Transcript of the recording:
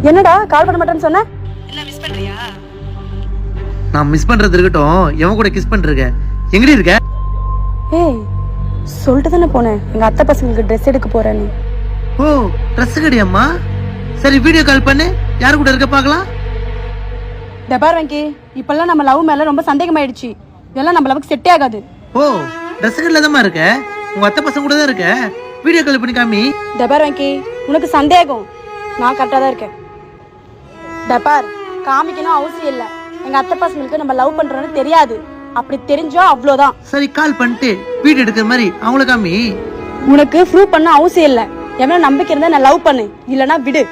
என்னடா கால் பண்ண மாட்டேன்னு சொன்ன? என்ன மிஸ் பண்றியா? நான் மிஸ் பண்றது இருக்கட்டும், எவன் கூட கிஸ் பண்றீங்க? எங்கடி இருக்க? ஏய், சொல்லிட்டு தானே போனேன் எங்க அத்தை பசங்களுக்கு ட்ரெஸ் எடுக்க போறேன்னு. ஓ, ட்ரெஸ் கடையம்மா. சரி, வீடியோ கால் பண்ணு. யாரு கூட இருக்க பார்க்கலாம். டபார் வெங்கி, இப்பெல்லாம் நம்ம லவ் மேல ரொம்ப சந்தேகமாயிடுச்சு. இதெல்லாம் நம்ம லவ்க்கு செட்டே ஆகாது. ஓ, ட்ரெஸ் கடையில தான் இருக்க. உங்க அத்தை பசங்க கூட தான் இருக்க. வீடியோ கால் பண்ணி காமி. டபார் வெங்கி, உனக்கு சந்தேகம், நான் கரெக்டா தான் இருக்கேன். டபார், காமிக்கணும் அவசியம் இல்லை. எங்க அத்தை பசங்களுக்கு நம்ம லவ் பண்றோம்னு தெரியாது. அப்படி தெரிஞ்சா அவ்வளோதான். சரி, கால் பண்ணிட்டு வீடியோ எடுக்கிற மாதிரி அவங்கள காமி. உனக்கு ப்ரூவ் பண்ண அவசியம் இல்லை. எவ்வளவு நம்பிக்கை இருந்தா நான் லவ் பண்ணு, இல்லைன்னா விடு.